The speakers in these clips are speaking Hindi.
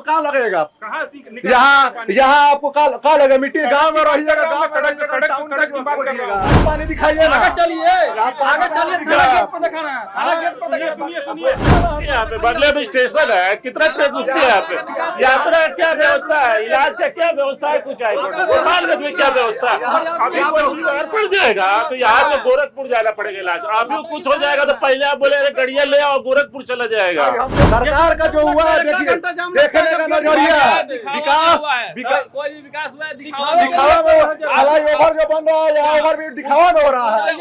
कहाँ लगेगा? कहाँ यहाँ आपको कहाँ लगेगा? मिट्टी गाँव में रहिएगा, गाँव में सड़क की बात कर रहा हूँ। पानी दिखाइए ना। आगे चलिए, थाना गेट पे दिखाना है, थाना गेट पे दिखाना। सुनिए, यहाँ पे बगले में स्टेशन है, कितना ट्रेन रुकती है यहाँ पे? यात्रा क्या व्यवस्था है, इलाज का क्या व्यवस्था है? कुछ गोपालगंज में क्या व्यवस्था है? अभी कोई बीमार पड़ जाएगा तो यहाँ से गोरखपुर जाना पड़ेगा इलाज। अभी कुछ हो जाएगा तो पहले आप बोले अरे गड़िया ले आओ, गोरखपुर चला जाएगा। सरकार का जो हुआ है देखिए, देखने का नजरिया विकास कोई भी विकास हुआ है दिखावा में, फ्लाईओवर जो बन रहा है यहाँ ओवर भी दिखावा में हो रहा है।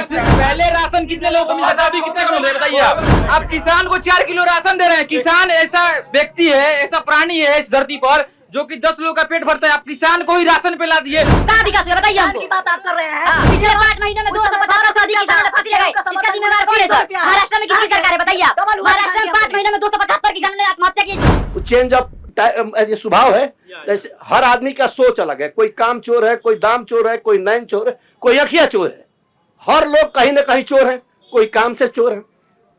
पहले राशन कितने लोगों को मिलता था, अभी कितने को मिल रहा है बताइए आप? किसान को 4 किलो राशन दे रहे हैं। किसान ऐसा व्यक्ति है, ऐसा प्राणी है इस धरती पर जो कि 10 लोगों का पेट भरता है। आप किसान को ही राशन पे ला दिए। कहाँ विकास हुआ बताइए हमको? बात आप कर रहे हैं। पिछले 5 महीनों में 250 से अधिक किसानों ने फांसी लगाई। इसका जिम्मेदार कौन है सर? महाराष्ट्र में किसकी सरकार है बताइए आप? महाराष्ट्र में 5 महीनों में 275 किसानों ने आत्महत्या की। चेंज ऑफ स्वभाव है, जैसे हर आदमी का सोच अलग है। कोई काम चोर है, कोई दाम चोर है, कोई नैन चोर है, कोई अखिया चोर है। हर लोग कहीं न कहीं चोर है, कोई काम से चोर है।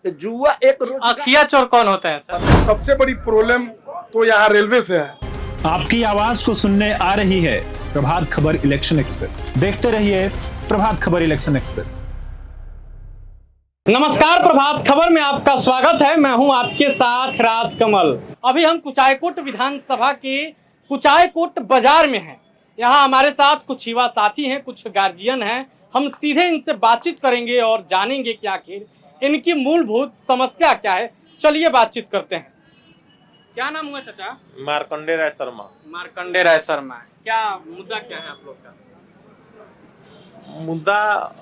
तो जुआ एक अखिया चोर कौन होता है सर? सबसे बड़ी प्रॉब्लम तो यहाँ रेलवे से है। आपकी आवाज को सुनने आ रही है प्रभात खबर इलेक्शन एक्सप्रेस। देखते रहिए प्रभात खबर इलेक्शन एक्सप्रेस। नमस्कार, प्रभात खबर में आपका स्वागत है। मैं हूं आपके साथ राजकमल। अभी हम कुचायकोट विधानसभा के कुचायकोट बाजार में हैं। यहाँ हमारे साथ कुछ युवा साथी हैं, कुछ गार्जियन हैं। हम सीधे इनसे बातचीत करेंगे और जानेंगे कि आखिर इनकी मूलभूत समस्या क्या है। चलिए बातचीत करते हैं। क्या नाम हुआ चाचा? मार्कंडे राय शर्मा। मार्कंडे राय शर्मा। क्या मुद्दा क्या है आप लोग का? मुद्दा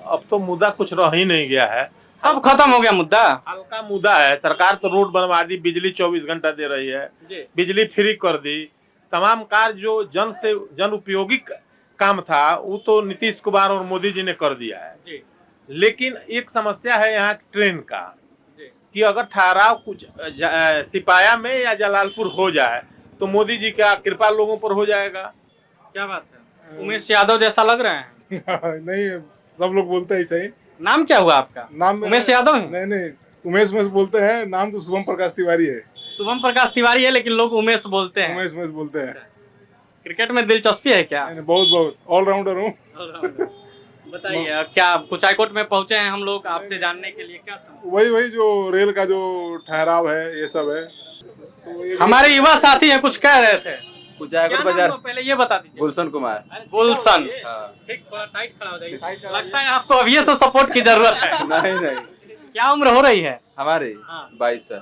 अब तो मुद्दा कुछ रह ही नहीं गया है, सब खत्म हो गया मुद्दा। हल्का मुद्दा है। सरकार तो रोड बनवा दी, बिजली 24 घंटा दे रही है, बिजली फ्री कर दी। तमाम कार्य जो जन उपयोगी काम था वो तो नीतीश कुमार और मोदी जी ने कर दिया है। लेकिन एक समस्या है यहाँ ट्रेन का कि अगर ठहराव कुछ सिपाया में या जलालपुर हो जाए तो मोदी जी का कृपा लोगों पर हो जाएगा। क्या बात है? उमेश यादव जैसा लग रहे हैं। नहीं, सब लोग बोलते हैं सही। नाम क्या हुआ आपका? नाम उमेश यादव है? नहीं, उमेश बोलते हैं। नाम तो शुभम प्रकाश तिवारी है। शुभम प्रकाश तिवारी है लेकिन लोग उमेश बोलते हैं। उमेश बोलते हैं। क्रिकेट में दिलचस्पी है क्या? बहुत ऑलराउंडर हूँ। बताइए, क्या कुचायकोट में पहुंचे हैं हम लोग आपसे जानने के लिए? क्या वही जो रेल का जो ठहराव है ये सब है। तो हमारे युवा साथी हैं, कुछ कह रहे थे। कुचायकोट बाजार, पहले ये बता दीजिए। गुलशन कुमार। गुलशन, ठीक, थोड़ा टाइट खड़ा हो जाइए। लगता है आपको अभी से सपोर्ट की जरूरत है। नहीं, क्या उम्र हो रही है हमारी? 22 है।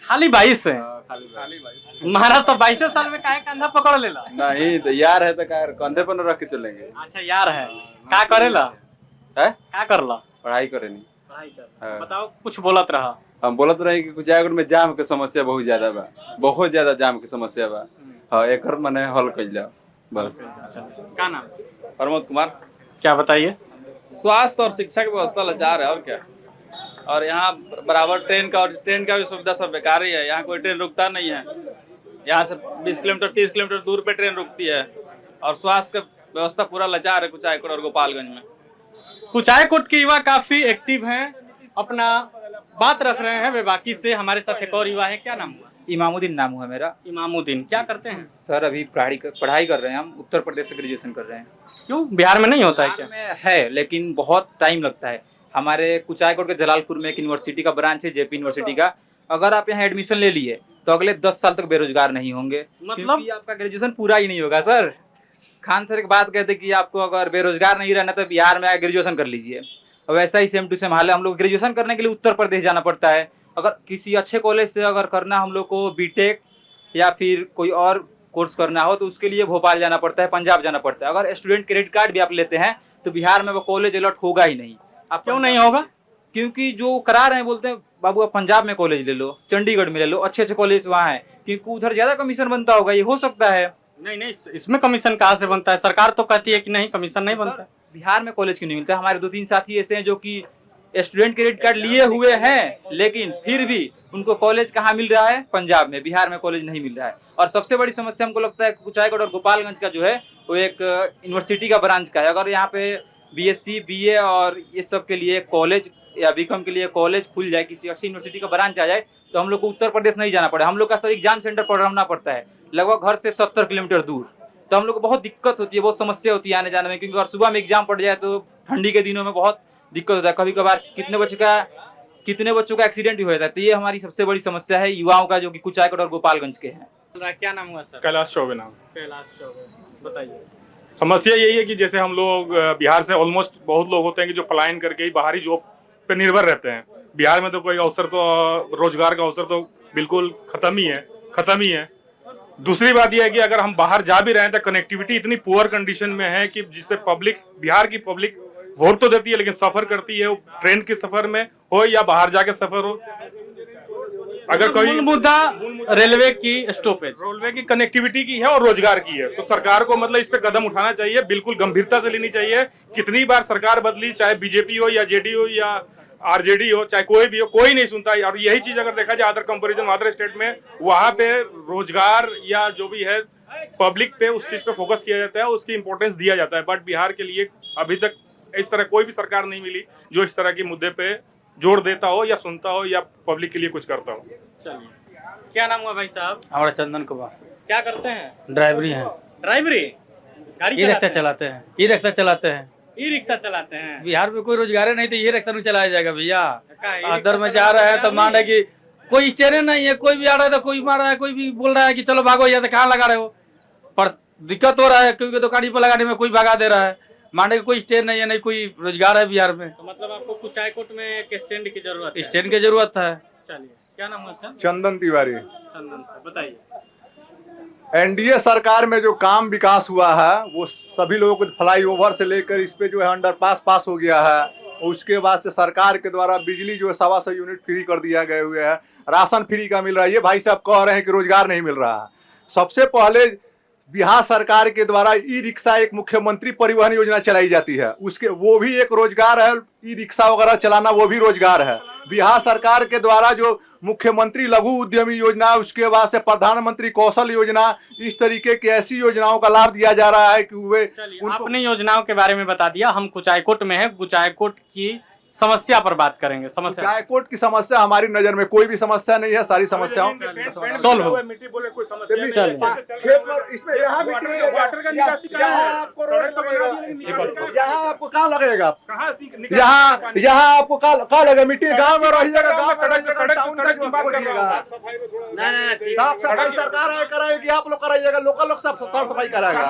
खाली 22 है? खाली 22। महाराज तो 22 साल में काहे कंधा पकड़ लेला? नहीं तो यार है तो कंधे पर न रख के चलेंगे। अच्छा यार है, क्या करेला है? क्या करला? पढ़ाई करे नहीं। पढ़ाई कर। बताओ, कुछ बोलत रहा। हम बोलत रहे कि कुचायकोट में जाम के समस्या बहुत ज्यादा बा, बहुत ज्यादा जाम की समस्या बा। हाँ, एक मने हल कर जाओ बस। क्या नाम? प्रमोद कुमार। क्या बताइए? स्वास्थ्य और शिक्षा की व्यवस्था लाचार है और क्या। और यहाँ बराबर ट्रेन का भी सुविधा सब बेकार ही है। यहाँ कोई ट्रेन रुकता नहीं है। यहाँ से 20 किलोमीटर 30 किलोमीटर दूर पे ट्रेन रुकती है। और स्वास्थ्य का व्यवस्था पूरा लाचार है कुचायकोट और गोपालगंज में। कुचायकोट के युवा काफी एक्टिव हैं, अपना बात रख रहे हैं वे बाकी से। हमारे साथ एक और युवा है। क्या नाम हुआ? इमामुद्दीन नाम हुआ मेरा। इमामुद्दीन, क्या करते हैं सर? अभी पढ़ाई कर रहे हैं। हम उत्तर प्रदेश से ग्रेजुएशन कर रहे हैं। क्यों, बिहार में नहीं होता है क्या? में है लेकिन बहुत टाइम लगता है। हमारे कुचायकोट के जलालपुर में एक यूनिवर्सिटी का ब्रांच है, जेपी यूनिवर्सिटी का। अगर आप यहाँ एडमिशन ले लिए तो अगले 10 साल तक बेरोजगार नहीं होंगे। मतलब आपका ग्रेजुएशन पूरा ही नहीं होगा सर। खान सर एक बात कहते कि आपको अगर बेरोजगार नहीं रहना तो बिहार में ग्रेजुएशन कर लीजिए। और वैसा ही सेम टू सेम हाल है। हम लोग ग्रेजुएशन करने के लिए उत्तर प्रदेश जाना पड़ता है। अगर किसी अच्छे कॉलेज से अगर करना हम लोग को बीटेक या फिर कोई और कोर्स करना हो तो उसके लिए भोपाल जाना पड़ता है, पंजाब जाना पड़ता है। अगर स्टूडेंट क्रेडिट कार्ड भी आप लेते हैं तो बिहार में वो कॉलेज अलॉट होगा ही नहीं। आप क्यों नहीं होगा? क्योंकि जो करा रहे हैं बोलते हैं बाबू आप पंजाब में कॉलेज ले लो, चंडीगढ़ में ले लो, अच्छे कॉलेज वहाँ है, क्योंकि उधर ज्यादा कमीशन बनता होगा। ये हो सकता है। नहीं, इसमें कमीशन कहाँ से बनता है? सरकार तो कहती है कि नहीं, कमीशन नहीं बनता। बिहार में कॉलेज क्यों नहीं मिलता? हमारे 2-3 साथी ऐसे हैं जो कि स्टूडेंट क्रेडिट कार्ड लिए हुए हैं लेकिन फिर भी उनको कॉलेज कहाँ मिल रहा है? पंजाब में। बिहार में कॉलेज नहीं मिल रहा है। और सबसे बड़ी समस्या हमको लगता है कुचायकोट और गोपालगंज का जो है वो एक यूनिवर्सिटी का ब्रांच का है। अगर यहाँ पे बीएससी, बीए और ये सब के लिए कॉलेज या बीकॉम के लिए कॉलेज खुल जाए, किसी अच्छी यूनिवर्सिटी का ब्रांच आ जाए, तो हम लोग को उत्तर प्रदेश नहीं जाना पड़े। हम लोग का सब एग्जाम सेंटर पढ़ना पड़ता है लगभग घर से 70 किलोमीटर दूर। तो हम लोग को बहुत दिक्कत होती है, बहुत समस्या होती है आने जाने में, क्योंकि अगर सुबह में एग्जाम पड़ जाए तो ठंडी के दिनों में बहुत दिक्कत होता है। कभी कभार कितने बच्चों का एक्सीडेंट भी हो जाता है। तो ये हमारी सबसे बड़ी समस्या है युवाओं का, जो कि कुचायकोट और गोपालगंज के हैं। क्या नाम हुआ सर? कैलाश चौबे नाम। कैलाश चौबे, बताइए। समस्या यही है कि जैसे हम लोग बिहार से ऑलमोस्ट बहुत लोग होते हैं कि जो पलायन करके ही बाहरी जॉब पे निर्भर रहते हैं। बिहार में तो कोई अवसर, तो रोजगार का अवसर तो बिल्कुल खत्म ही है। दूसरी बात यह है कि अगर हम बाहर जा भी रहे हैं तो कनेक्टिविटी इतनी पुअर कंडीशन में है कि जिससे बिहार की पब्लिक वोट तो देती है लेकिन सफर करती है, ट्रेन के सफर में हो या बाहर जाके सफर हो। अगर कोई मूल मुद्दा रेलवे की कनेक्टिविटी की है और रोजगार की है, तो सरकार को मतलब इस पे कदम उठाना चाहिए, बिल्कुल गंभीरता से लेनी चाहिए। कितनी बार सरकार बदली, चाहे बीजेपी हो या जेडीयू हो या आरजेडी हो, चाहे कोई भी हो, कोई नहीं सुनता। और यही चीज अगर देखा जाए अदर कंपैरिजन अदर स्टेट में, वहां पे रोजगार या जो भी है पब्लिक पे उस चीज पे फोकस किया जाता है, उसकी इंपॉर्टेंस दिया जाता है। बट बिहार के लिए अभी तक इस तरह कोई भी सरकार नहीं मिली जो इस तरह के मुद्दे पे जोर देता हो या सुनता हो या पब्लिक के लिए कुछ करता हो। चलिए, क्या नाम हुआ भाई साहब? हमारा चंदन कुमार। क्या करते हैं? ड्राइवरी है। ड्राइवरी? गाड़ी ई रिक्शा चलाते हैं। ई रिक्शा चलाते हैं। बिहार में कोई रोजगार नहीं, तो ये रिक्शा नहीं चलाया जाएगा भैया। अदर में जा रहे हैं तो मान रहे कि कोई स्टेशन नहीं है, कोई भी आ रहा है तो कोई मार रहा है, कोई भी बोल रहा है कि चलो भागो, या तो कहाँ लगा रहे हो। पर दिक्कत हो रहा है क्योंकि दुकानी पर लगाने में कोई भगा दे रहा है। मांडे कोई स्टैंड नहीं है, नहीं कोई रोजगार है बिहार में। तो मतलब आपको कुचायकोट में एक स्टैंड की जरूरत है? स्टैंड की जरूरत है। चलिए, क्या नाम है सर? चंदन तिवारी। चंदन सर, बताइए। एनडीए सरकार में जो काम विकास हुआ है वो सभी लोगों को फ्लाईओवर से लेकर इस पे जो है अंडरपास पास हो गया है। और उसके बाद से सरकार के द्वारा बिजली जो है 125 यूनिट फ्री कर दिया गए हुए है, राशन फ्री का मिल रहा है। ये भाई साहब कह रहे हैं कि रोजगार नहीं मिल रहा है। सबसे पहले बिहार सरकार के द्वारा ई रिक्शा एक मुख्यमंत्री परिवहन योजना चलाई जाती है, उसके वो भी एक रोजगार है। ई रिक्शा वगैरह चलाना वो भी रोजगार है। बिहार सरकार के द्वारा जो मुख्यमंत्री लघु उद्यमी योजना, उसके बाद से प्रधानमंत्री कौशल योजना, इस तरीके की ऐसी योजनाओं का लाभ दिया जा रहा है कि वे आपने योजनाओं के बारे में बता दिया। हम कुचायकोट में है, कुचायकोट की समस्या पर बात करेंगे। समस्या, कुचायकोट की समस्या हमारी नजर में कोई भी समस्या नहीं है, सारी समस्याओं सोल्व हो। यहाँ आपको कहाँ लगेगा, यहाँ आपको कहाँ लगेगा? मिट्टी गाँव में रहिएगा, गाँव में साफ सफाई सरकार है कराएगी, आप लोग कराइएगा, लोकल लोग साफ सफाई कराएगा।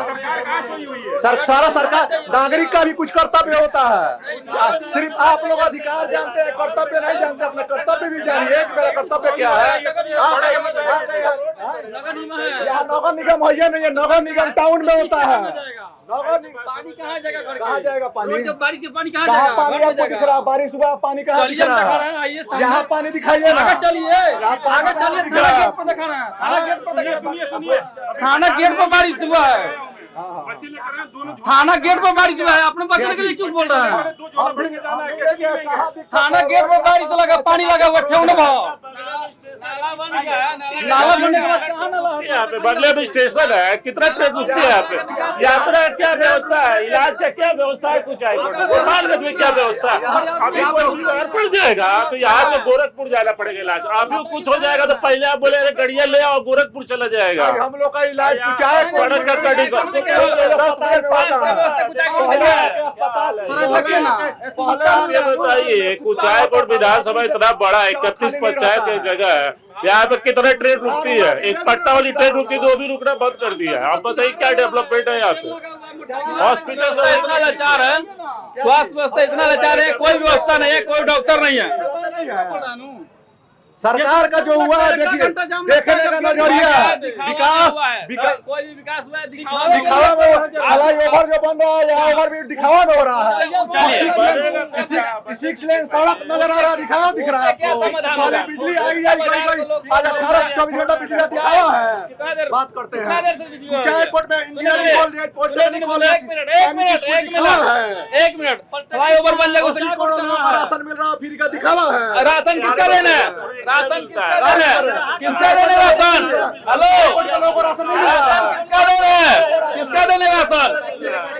सारा सरकार, नागरिक का भी कुछ कर्तव्य होता है। सिर्फ आप लोग अधिकार जानते हैं, कर्तव्य नहीं जानते। अपना कर्तव्य भी जानिए कि मेरा कर्तव्य क्या है। यहाँ नगर निगम है नहीं है, नगर निगम टाउन में होता है। नगर निगम पानी कहाँ जाएगा? पानी कहाँ पानी आपको दिख रहा? बारिश हुआ, पानी कहाँ दिख रहा है? यहाँ पानी दिखाइए ना। थाना गेट पर बारिश हुआ है। थाना गेट पर बारिश हुआ है, अपने बच्चे के लिए क्यों बोल रहे हैं? थाना गेट पर बारिश लगा, पानी लगा हुआ ठेवने भाव। नाला बनने के बाद कहाँ नाला है? यहाँ पे बदले में स्टेशन है, कितना ट्रेन रुकती है यहाँ पे? यात्रा क्या व्यवस्था है, इलाज का क्या व्यवस्था है, गोपालगंज में क्या व्यवस्था है? अभी कोई पड़ जाएगा तो यहाँ से गोरखपुर जाना पड़ेगा इलाज। अभी कुछ हो जाएगा तो पहले आप बोले गड़िया ले आओ, गोरखपुर चला जाएगा। हम लोग का इलाज सड़क का कंडीशन बताइए। कुचायकोट विधानसभा इतना बड़ा 31 पंचायत की जगह है, यहाँ पे कितने ट्रेन रुकती है? एक पट्टा वाली ट्रेन रुकती है, वो भी रुकना बंद कर दिया है। आप बताइए क्या डेवलपमेंट है यहाँ पे? हॉस्पिटल इतना लाचार है, स्वास्थ्य व्यवस्था इतना लाचार है, कोई व्यवस्था नहीं है, कोई डॉक्टर नहीं है। सरकार का जो हुआ है देखिए, देखने का नजरिया है। विकास कोई भी विकास हुआ है दिखावा में, फ्लाईओवर जो बन रहा है यहाँ ओवर भी दिखावा में हो रहा है। 6 लेन सड़क नजर आ रहा है, दिखावा दिख रहा है आपको। बिजली आई आज 18-24 घंटा बिजली का दिखावा है। बात करते हैं कुचायकोट में इंजीनियरिंग कॉलेज, एक मिनट फ्लाईओवर बन जाएगा, राशन मिल रहा है, फ्री का दिखावा है। राशन किसका देना है? राशन किसका देना है? किसका देना है राशन? हेलो, लोगों को राशन नहीं मिल रहा है। किसका देना है? किसका किसका देने राशन?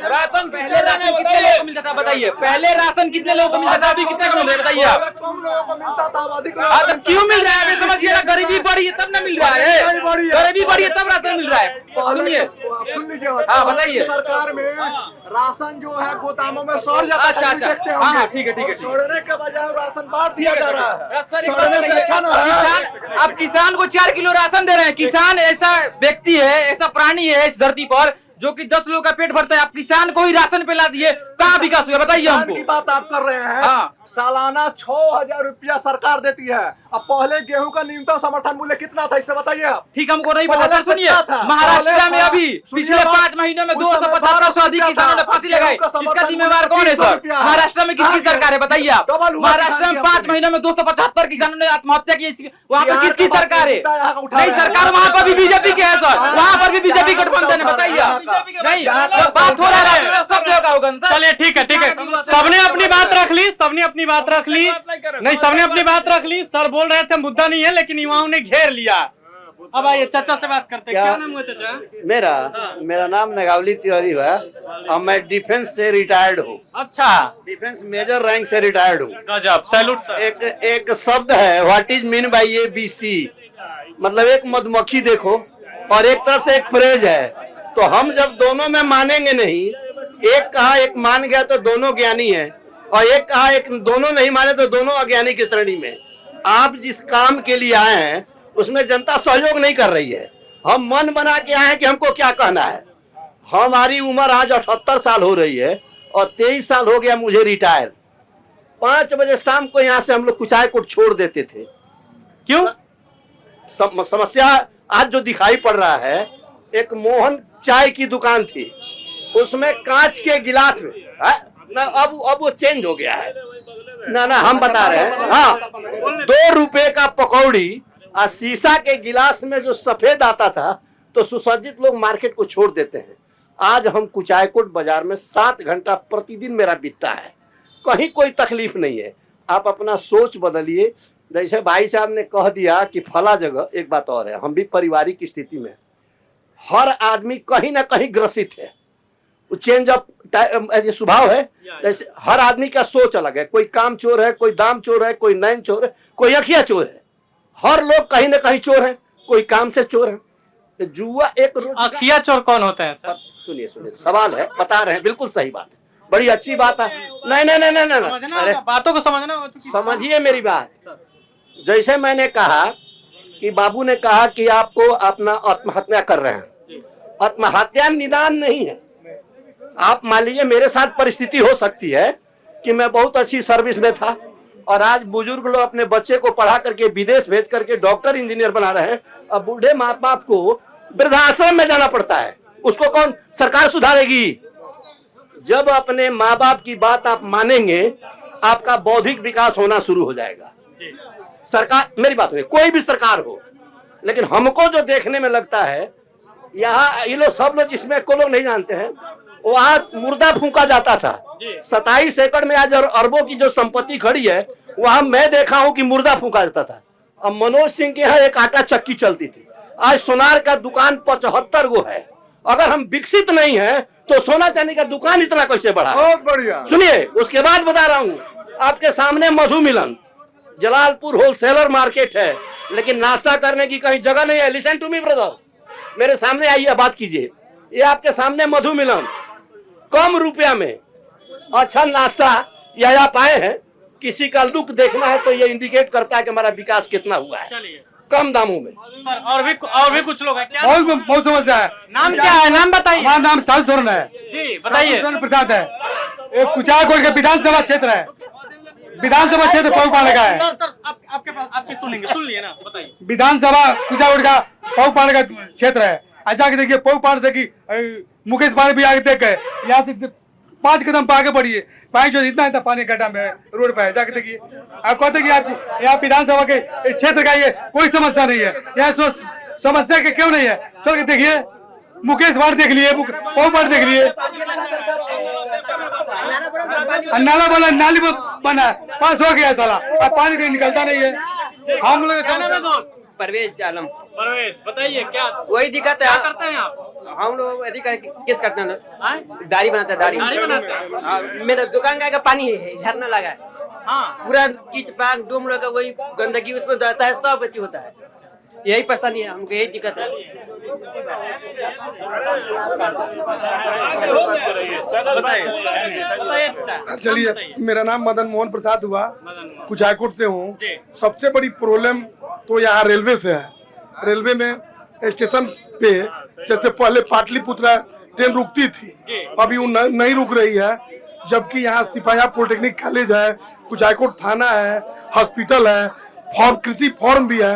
राशन पहले राशन कितने लोगों को मिलता था बताइए? पहले राशन कितने लोगों को मिलता था, अभी कितने को मिल रहा है बताइए आप? कम लोगों को मिलता था, अब अधिक लोगों हाँ, तब क्यों मिल रहा है? अभी समझिए ना, गरीबी बढ़ी है तब ना मिल रहा है, गरीबी बढ़ी है तब राशन मिल रहा है। सुनिए, सुन लीजिए। हाँ, बताइए। सरकार में राशन जो है गोदामों में सड़ जाता है, अच्छा, अच्छा। देखते हाँ, होंगे। ठीक है, ठीक है, ठीक है। सड़ने के बजाय राशन बांट दिया जा रहा है। सर, एक सड़ने बात से बताइए, अच्छा ना है। किसान, आप किसान को 4 किलो राशन दे रहे हैं। किसान ऐसा व्यक्ति है, ऐसा प्राणी है इस धरती पर जो कि 10 लोगों का पेट भरता है। आप किसान को ही राशन पे ला दिए, कहाँ विकास हुआ बताइए किसान हमको? की बात आप कर रहे हैं। हाँ। सालाना 6,000 रुपया सरकार देती है। अब पहले गेहूं का न्यूनतम समर्थन मूल्य कितना था, इससे बताइए आप। ठीक, हमको नहीं पता सर। सुनिए, कितना था? महाराष्ट्र में अभी सुनिए पिछले बात। 5 महीनों में उस 275 से अधिक समय किसानों ने फांसी लगाई। गेहूं का इसका समर्थन जिम्मेवार कौन है सर? 25 रुपया है। महाराष्ट्र में किसकी कहाँ सरकार है बताइए आप? डबल हुआ महाराष्ट्र में किसान 5 की महीनों में 275 किसानों ने आत्महत्या की। वहाँ पर बिहार किसकी का सरकार है? मुद्दा यहाँ का उठा नहीं, रहे हैं। सरकार वहाँ पर भी बीजेपी की है सर, वहाँ पर भी बीजेपी गठबंधन है बताइए आप। नहीं, बात हो रहा है सब जगह होगा सर। चलिए ठीक है, ठीक है, सबने अपनी बात रख ली, सबने अपनी बात रख ली। नहीं, सबने अपनी बात रख ली। सर बोल रहे थे मुद्दा नहीं है, लेकिन युवाओं ने घेर लिया। अब आइए चाचा से बात करते हैं। क्या नाम हुआ चाचा? मेरा नाम नगावली तिवारी है और मैं डिफेंस से रिटायर्ड हूँ। अच्छा, डिफेंस मेजर रैंक से रिटायर्ड हूँ। गजब, सैल्यूट सर। एक शब्द है, व्हाट इज मीन बाय ये बीसी, मतलब एक मधुमक्खी देखो और एक तरफ से एक फ्रेज है। तो हम जब दोनों में मानेंगे नहीं, एक कहा एक मान गया तो दोनों ज्ञानी है, और एक कहा एक दोनों नहीं माने तो दोनों अज्ञानी की श्रेणी में। आप जिस काम के लिए आए हैं उसमें जनता सहयोग नहीं कर रही है। हम मन बना के आए हैं कि हमको क्या कहना है। हमारी उम्र आज 78 साल हो रही है और 23 साल हो गया मुझे रिटायर। 5 बजे शाम को यहाँ से हम लोग कुचायकोट छोड़ देते थे। क्यों? समस्या आज जो दिखाई पड़ रहा है, एक मोहन चाय की दुकान थी, उसमें कांच के गिलास में ना, अब वो चेंज हो गया है ना, हम बता रहे हैं। हाँ, 2 रुपए का पकौड़ी और शीशा के गिलास में जो सफेद आता था, तो सुसज्जित लोग मार्केट को छोड़ देते हैं। आज हम कुचायकोट बाजार में 7 घंटा प्रतिदिन मेरा बीतता है, कहीं कोई तकलीफ नहीं है। आप अपना सोच बदलिए। जैसे भाई साहब ने कह दिया कि फला जगह, एक बात और है, हम भी पारिवारिक स्थिति में, हर आदमी कहीं ना कहीं ग्रसित है। चेंज ऑफ स्वभाव है। जैसे हर आदमी का सोच अलग है, कोई काम चोर है, कोई दाम चोर है, कोई नैन चोर है, कोई अखिया चोर है। हर लोग कहीं ना कहीं चोर है, कोई काम से चोर है। तो जुआ एक अखिया चोर कौन होते हैं सर? सुनिए, सवाल है, बता रहे हैं, बिल्कुल सही बात है, बड़ी अच्छी बात है। नहीं, अरे बातों को समझना, समझिए मेरी बात। जैसे मैंने कहा कि बाबू ने कहा कि आपको अपना आत्महत्या कर रहे हैं, आत्महत्या निदान नहीं है। आप मान लीजिए मेरे साथ परिस्थिति हो सकती है कि मैं बहुत अच्छी सर्विस में था और आज बुजुर्ग लोग अपने बच्चे को पढ़ा करके विदेश भेज करके डॉक्टर इंजीनियर बना रहे हैं, अब बूढ़े माँ बाप को वृद्धाश्रम में जाना पड़ता है। उसको कौन सरकार सुधारेगी? जब अपने माँ बाप की बात आप मानेंगे, आपका बौद्धिक विकास होना शुरू हो जाएगा। सरकार, मेरी बात नहीं, कोई भी सरकार हो, लेकिन हमको जो देखने में लगता है, यहाँ ये लोग सब लोग, जिसमें को लोग नहीं जानते हैं, वहाँ मुर्दा फूंका जाता था। 27 एकड़ में आज अरबों की जो संपत्ति खड़ी है, वहाँ मैं देखा हूँ कि मुर्दा फूंका जाता था। अब मनोज सिंह के यहाँ एक आटा चक्की चलती थी, आज सोनार का दुकान 75 गो है। अगर हम विकसित नहीं है तो सोना चांदी का दुकान इतना कैसे बढ़ा? बहुत बढ़िया। सुनिए, उसके बाद बता रहा हूँ, आपके सामने मधु मिलन जलालपुर होलसेलर मार्केट है, लेकिन नाश्ता करने की कहीं जगह नहीं है। लिसन टू मी ब्रदर, मेरे सामने आइए, बात कीजिए। ये आपके सामने मधु मिलन, कम रुपया में अच्छा नाश्ता, या आप आए हैं, किसी का लुक देखना है तो ये इंडिकेट करता है कि हमारा विकास कितना हुआ है कम दामों में। सर, और भी कुछ लोग हैं क्या? बहुत समस्या है। नाम क्या है? नाम बताइए। हमारा नाम साहु सोरेन है जी, बताइए। प्रसाद है। एक कुचायकोट के विधानसभा क्षेत्र है, विधानसभा क्षेत्र पौपाने का है। सर, आपके पास, आपके सुनेंगे, सुन लिए ना, बताइए। विधानसभा कुचायकोट का पौपाने का क्षेत्र है। जाके देखिए पौपान से कि मुकेश पानी भी आगे देख गए, यहाँ से 5 कदम पे आगे बढ़िए, पानी जो इतना पानी गड्ढा में रोड पे है, जाके देखिए। आप कहते कि आप यहाँ विधानसभा के क्षेत्र का ये कोई समस्या नहीं है, यहाँ समस्या के क्यों नहीं है? चल के देखिए, मुकेश वार्ड देख लिए, पौपान देख लिए, नाला बना, नाली बना, पास हो गया साला, अब पानी कहीं निकलता नहीं है। हम लोग परवेज आलम। परवेज, बताइए क्या वही दिक्कत है। क्या करते हैं आप? हम लोग केस काटना दाढ़ी बनाता है दाढ़ी हाँ, मेरा दुकान का पानी है झरना लगा है पूरा कीच पान डूम लगा वही गंदगी उसमें जाता है सब अति होता है यही परेशानी है हमको यही दिक्कत है। चलिए मेरा नाम मदन मोहन प्रसाद हुआ कुचायकोट से हूँ। सबसे बड़ी प्रॉब्लम तो यहाँ रेलवे से है। रेलवे में स्टेशन पे जैसे पहले पाटलिपुत्र ट्रेन रुकती थी अभी वो नहीं रुक रही है, जबकि यहाँ सिपाही पॉलिटेक्निक कॉलेज है, कुचायकोट थाना है, हॉस्पिटल है, फॉर्म कृषि फॉर्म भी है।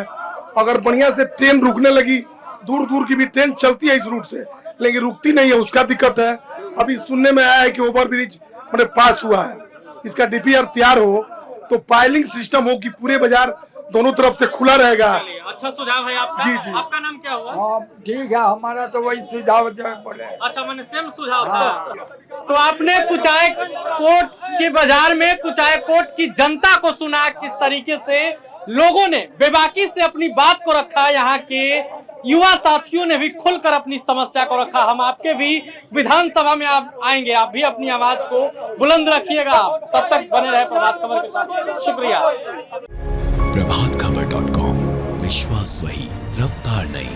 अगर बढ़िया से ट्रेन रुकने लगी, दूर दूर की भी ट्रेन चलती है इस रूट से लेकिन रुकती नहीं है, उसका दिक्कत है। अभी सुनने में आया है कि ओवर ब्रिज मतलब पास हुआ है, इसका डीपीआर तैयार हो तो पाइलिंग सिस्टम हो कि पूरे बाजार दोनों तरफ से खुला रहेगा। अच्छा सुझाव है आपका। जी जी आपका नाम क्या हुआ? हाँ ठीक है, हमारा तो वही सुझाव पड़े। अच्छा मैंने सेम सुझाव था। तो आपने कुचायकोट के बाजार में कुचायकोट की जनता को सुना किस तरीके से लोगों ने बेबाकी से अपनी बात को रखा। यहाँ के युवा साथियों ने भी खुलकर अपनी समस्या को रखा। हम आपके भी विधानसभा में आप आएंगे, आप भी अपनी आवाज को बुलंद रखिएगा। तब तक बने रहे प्रभात खबर के साथ। शुक्रिया। प्रभातखबर.com, विश्वास वही, रफ्तार नहीं।